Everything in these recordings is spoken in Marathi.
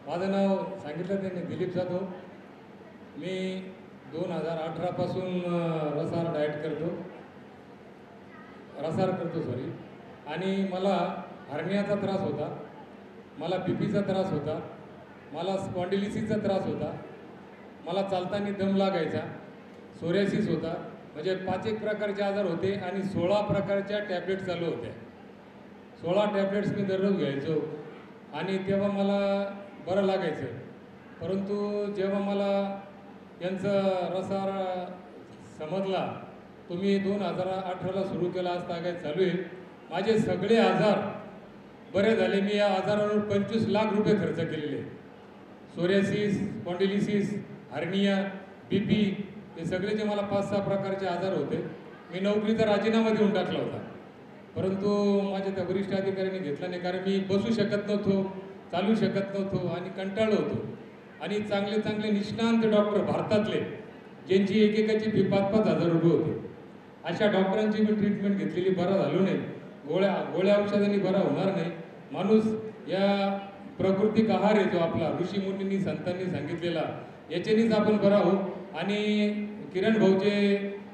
माझं नाव सांगितलं त्यांनी दिलीप जाधव. मी 2018 पासून रसार डाएट करतो, सॉरी. आणि मला हर्नियाचा त्रास होता, मला बीपीचा त्रास होता, मला स्पॉन्डिलिसिसचा त्रास होता, मला चालताना दम लागायचा, सोरियासिस होता. म्हणजे 5 प्रकारचे आजार होते आणि 16 प्रकारच्या टॅब्लेट चालू होत्या. 16 टॅब्लेट्स मी दररोज घ्यायचो आणि तेव्हा मला बरं लागायचं. परंतु जेव्हा मला यांचं रसार समजला, तुम्ही 2018ला सुरू केला असता काय चालू आहे, माझे सगळे आजार बरे झाले. मी या आजारावर 25 लाख रुपये खर्च केलेले. सोरियासिस, स्पॉन्डिलिसिस, हर्निया, बीपी, हे सगळे जे मला 5-6 प्रकारचे आजार होते. मी नोकरीचा राजीनामा देऊन टाकला होता, परंतु माझ्या त्या वरिष्ठ अधिकाऱ्यांनी घेतला नाही. कारण मी बसू शकत नव्हतो, चालू शकत नव्हतो आणि कंटाळलो होतो. आणि चांगले चांगले निष्णांत डॉक्टर भारतातले, ज्यांची एकेकाची फी 5-5 हजार रुपये होते, अशा डॉक्टरांची मी ट्रीटमेंट घेतलेली, बरा झालो नाही. गोळ्या औषधांनी बरा होणार नाही. माणूस या प्राकृतिक आहार आहे जो आपला ऋषीमुनींनी संतांनी सांगितलेला, याच्यानेच आपण बरा हो. आणि किरण भाऊचे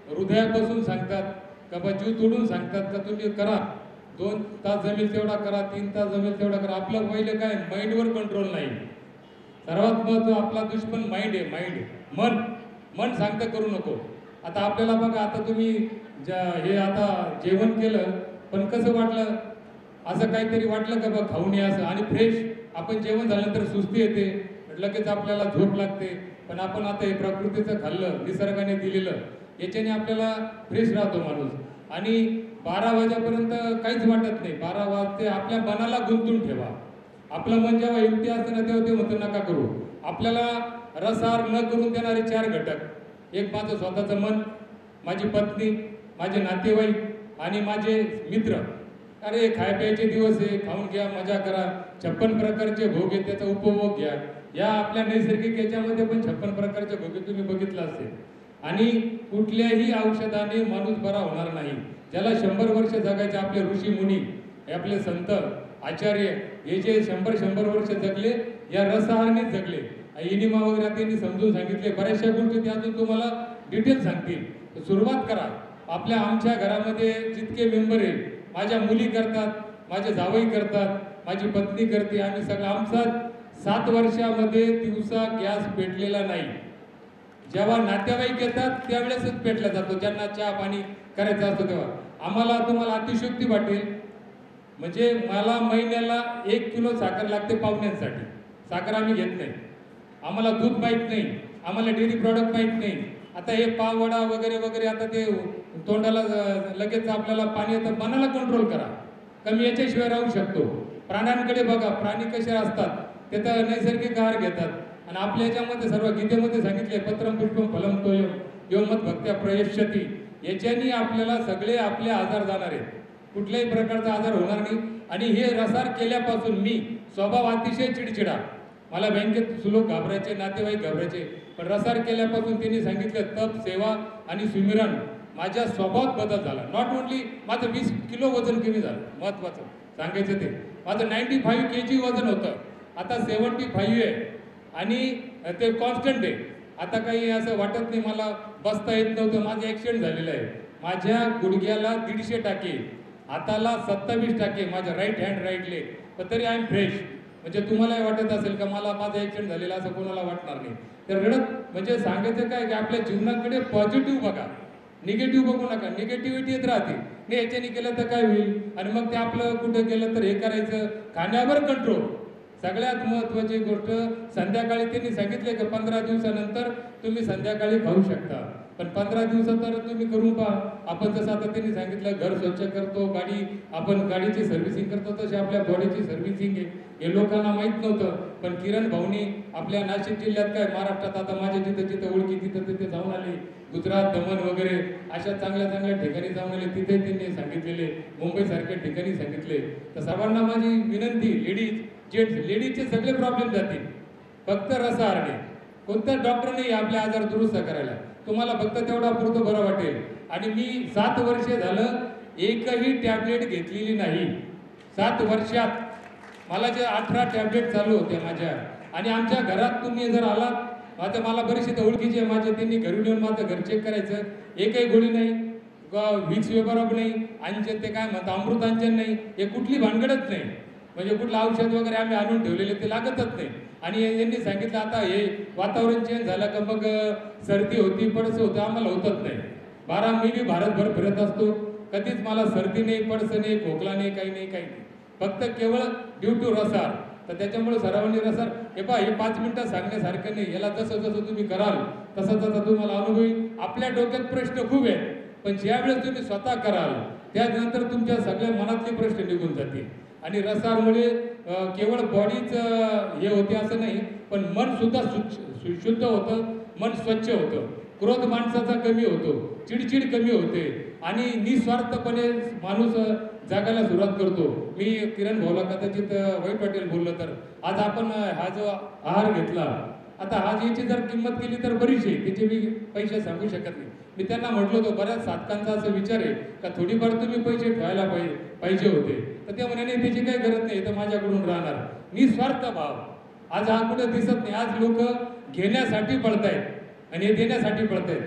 हृदयापासून सांगतात का बा, जीव तोडून सांगतात का तुम्ही करा, 2 तास जमेल तेवढा करा, 3 तास जमेल तेवढा करा. आपलं पहिलं काय, माइंडवर कंट्रोल नाही. सर्वात महत्त्व आपला दुश्मन माइंड आहे. मन सांगतं करू नको. आता आपल्याला बघा, आता तुम्ही हे आता जेवण केलं, पण कसं वाटलं, असं काहीतरी वाटलं का बा खाऊन या असं, आणि फ्रेश आपण जेवण झाल्यानंतर सुस्ती येते, लगेच आपल्याला झोप लागते. पण आपण आता हे प्रकृतीचं खाल्लं, निसर्गाने दिलेलं, याच्याने आपल्याला फ्रेश राहतो माणूस. आणि 12 वाजेपर्यंत काहीच वाटत नाही. 12 वाजते आपल्या मनाला गुंतून ठेवा. आपलं मन जेव्हा युक्ती असतं ना, तेव्हा ते म्हणतं नका करू. आपल्याला रसार न करून देणारे 4 घटक, एक माझं स्वतःचं मन, माझी पत्नी, माझे नातेवाईक आणि माझे मित्र. अरे खाय प्यायचे दिवस आहे, खाऊन घ्या, मजा करा. 56 प्रकारचे भोग आहेत, त्याचा उपभोग घ्या. या आपल्या नैसर्गिक याच्यामध्ये पण 56 प्रकारचे भोग तुम्ही बघितलं असेल. आणि कुठल्याही औषधाने माणूस बरा होणार नाही. ज्याला 100 वर्ष जगायचे, आपले ऋषी मुनी, आपले संत आचार्य, हे जे 100 वर्ष जगले, या रसाहारनेच जगले. इनिमा वगैरे त्यांनी समजून सांगितले. बऱ्याचशा गोष्टी ते अजून तुम्हाला डिटेल सांगतील. तर सुरुवात करा. आमच्या घरामध्ये जितके मेंबर आहे, माझ्या मुली करतात, माझे जावई करतात, माझी पत्नी करते, आम्ही सगळं. आमचा 7 वर्षामध्ये दिवसा गॅस पेटलेला नाही. जेव्हा नातेवाईक येतात त्यावेळेसच पेटला जातो, ज्यांना चहा पाणी करायचं असतो तेव्हा. तुम्हाला अतिशयोक्ती वाटेल, म्हणजे मला महिन्याला 1 किलो साखर लागते पाहुण्यांसाठी. साखर आम्ही घेत नाही. आम्हाला दूध माहीत नाही, आम्हाला डेअरी प्रॉडक्ट माहीत नाही. आता हे पाव वडा वगैरे वगैरे, आता ते तोंडाला लगेच आपल्याला पाणी येतं. मनाला कंट्रोल करा. कमी याच्याशिवाय राहू शकतो. प्राण्यांकडे बघा, प्राणी कसे असतात, ते तर नैसर्गिक आहार घेतात. आणि आपल्या याच्यामध्ये सर्व गीतेमध्ये सांगितले, पत्रम पुष्पम फलम तोयम यो मत भक्त्या प्रयश्यती. याच्यानी आपल्याला सगळे आपले आजार जाणार आहेत. कुठल्याही प्रकारचा आजार होणार नाही. आणि हे रसार केल्यापासून मी स्वभाव अतिशय चिडचिडा, मला बँकेत सुलोक घाबरायचे, नातेवाईक घाबरायचे, पण रसार केल्यापासून त्यांनी सांगितलं तप, सेवा आणि सुमिरन, माझ्या स्वभावात बदल झाला. नॉट ओनली माझं 20 किलो वजन कमी झालं. महत्त्वाचं सांगायचं ते, माझं 95 kg वजन होतं, आता 75 आहे. आणि ते कॉन्स्टंट आहे. आता काही असं वाटत नाही, मला बसता येत नव्हतं. माझं ॲक्सिडेंट झालेलं आहे. माझ्या गुडघ्याला 150 टाके, हाताला 27 टाके, माझ्या राईट लेग, पण तरी आय एम फ्रेश. म्हणजे तुम्हालाही वाटत असेल का माझं ॲक्सिडेंट झालेलं, असं कोणाला वाटणार नाही. तर रडत म्हणजे सांगायचं काय की आपल्या जीवनाकडे पॉझिटिव्ह बघा, निगेटिव्ह बघू नका. निगेटिव्हिटी येत राहते, नाही याच्याने केलं तर काय होईल, आणि मग ते आपलं कुठं केलं तर हे करायचं. खाण्यावर कंट्रोल. सगळ्यात महत्त्वाची गोष्ट, संध्याकाळी त्यांनी सांगितले की 15 दिवसानंतर तुम्ही संध्याकाळी खाऊ शकता. पण 15 दिवसात तर तुम्ही करून पहा. आपण जसं आता त्यांनी सांगितलं, घर स्वच्छ करतो, आपण गाडीची सर्व्हिसिंग करतो, तशी आपल्या बॉडीची सर्व्हिसिंग आहे. हे लोकांना माहीत नव्हतं. पण किरण भाऊनी आपल्या नाशिक जिल्ह्यात काय, महाराष्ट्रात आता माझ्या जिथं ओळखी तिथे जाऊन आले. गुजरात, दमण वगैरे अशा चांगल्या ठिकाणी जाऊन आले. तिथे त्यांनी सांगितलेले, मुंबईसारख्या ठिकाणी सांगितले. तर सर्वांना माझी विनंती, लेडीजचे सगळे प्रॉब्लेम जातील फक्त रसाहारने. कोणत्या डॉक्टर नाही आपले आजार दुरुस्त करायला. तुम्हाला फक्त तेवढा पुरतं बरं वाटेल. आणि मी 7 वर्षे झालं एकही टॅबलेट घेतलेली नाही. 7 वर्षात मला जे 18 टॅबलेट चालू होते माझ्या, आणि आमच्या घरात तुम्ही जर आलात, आता मला बरेचसे ओळखीचे आहे माझे, त्यांनी घरून येऊन माझं घर चेक करायचं, एकही गोळी नाही, विक्स वेपरॉप नाही, अंजन ते काय म्हणतात अमृतांजन नाही, हे कुठली भानगडच नाही. म्हणजे कुठलं औषध वगैरे आम्ही आणून ठेवलेले ते लागतच नाही. आणि यांनी सांगितलं आता हे वातावरण चेंज झालं का मग सर्दी होती, पडसं होतं, आम्हाला होतच नाही. 12 महिने भारतभर फिरत असतो, कधीच मला सर्दी नाही, पडसं नाही, खोकला नाही, काही नाही, काही नाही. फक्त केवळ ड्यू टू रसार. तर त्याच्यामुळे सरावांनी रसार हे पहा, हे 5 मिनिटं सांगण्यासारखं नाही. याला जसं जसं तुम्ही कराल तसं तसं तुम्हाला अनुभव येईल. आपल्या डोक्यात प्रश्न खूप आहेत, पण ज्यावेळेस तुम्ही स्वतः कराल त्यानंतर तुमच्या सगळ्या मनातले प्रश्न निघून जातील. आणि रसामुळे केवळ बॉडीच हे होते असं नाही, पण मन सुद्धा शुद्ध होतं, मन स्वच्छ होतं, क्रोध माणसाचा कमी होतो, चिडचिड कमी होते आणि निस्वार्थपणे माणूस जगायला सुरुवात करतो. मी किरण भाऊला कदाचित वाईट वाटेल बोललो तर, आज आपण हा जो आहार घेतला, आता आज याची जर किंमत केली तर बरीच आहे, त्याचे मी पैसे सांगू शकत नाही. मी त्यांना म्हटलो होतो, बऱ्याच साधकांचा असं विचार आहे का थोडीफार तुम्ही पैसे ठेवायला पाहिजे होते. तर ते म्हणे नाही, त्याची काही गरज नाही, तर माझ्याकडून राहणार. निस्वार्थ भाव आज हा कुठं दिसत नाही. आज लोक घेण्यासाठी पळतायत आणि हे देण्यासाठी पळतायत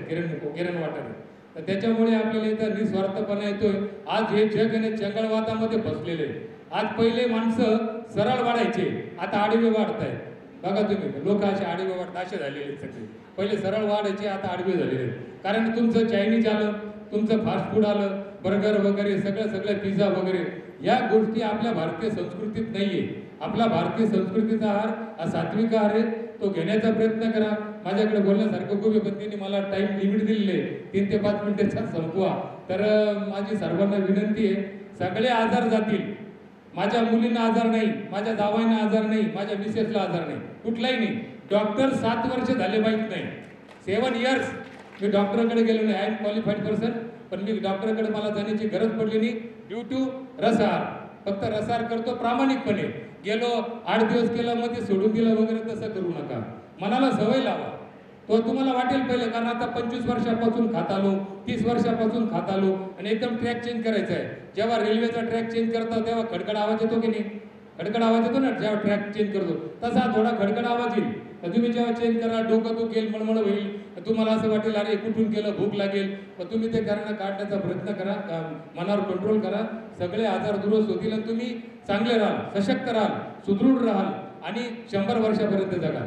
किरण वाटाणे. तर त्याच्यामुळे आपल्याला इथं निस्वार्थपणा येतोय. आज हे जग आणि चंगळवादामध्ये फसलेले. आज पहिले माणसं सरळ वाढायचे, आता आडवे वाढतायत. बघा तुम्ही, लोक असे आडवे वाढतात, असे झालेले सगळे. पहिले सरळ वाढायचे, आता आडवे झालेले. कारण तुमचं चायनीज आलं, तुमचं फास्ट फूड आलं, बर्गर वगैरे सगळं पिझ्झा वगैरे, या गोष्टी आपल्या भारतीय संस्कृतीत नाहीये. आपला भारतीय संस्कृतीचा आहार हा सात्विक आहार आहे, तो घेण्याचा प्रयत्न करा. माझ्याकडे बोलण्यासारखं खूप आहे, पण त्यांनी मला टाइम लिमिट दिलेले 3 ते 5 मिनिटाचा संपवा. तर माझी सर्वांना विनंती आहे, सगळे आजार जातील. माझ्या मुलींना आजार नाही, माझ्या जावांना आजार नाही, माझ्या मिसेसला आजार नाही, कुठलाही नाही. डॉक्टर 7 वर्ष झाले माहीत नाही, 7 इयर्स मी डॉक्टरकडे गेलो नाही. आय एम क्वालिफाईड पर्सन, पण मी डॉक्टरकडे मला जाण्याची गरज पडली नाही ड्यू टू रसाहार. फक्त रसाहार करतो प्रामाणिकपणे. गेलो 8 दिवस केला, मध्ये सोडून दिलं वगैरे, तसं करू नका. मनाला सवय लावा. तो तुम्हाला वाटेल पहिले, कारण आता 25 वर्षापासून खात आलो, 30 वर्षापासून खात आलो आणि एकदम ट्रॅक चेंज करायचा आहे. जेव्हा रेल्वेचा ट्रॅक चेंज करतो तेव्हा खडखड आवाज येतो की नाही? खडखड आवाज येतो ना जेव्हा ट्रॅक चेंज करतो, तसा थोडा खडखड आवाज येईल. तर तुम्ही जेव्हा चेंज करा, डोकं दुखेल, मळमळ होईल, तुम्हाला असं वाटेल अरे कुठून केलं, भूक लागेल. पण तुम्ही ते काढण्याचा प्रयत्न करा, मनावर कंट्रोल करा. सगळे आजार दुरुस्त होतील आणि तुम्ही चांगले राहाल, सशक्त राहाल, सुदृढ राहाल आणि 100 वर्षापर्यंत जगाल.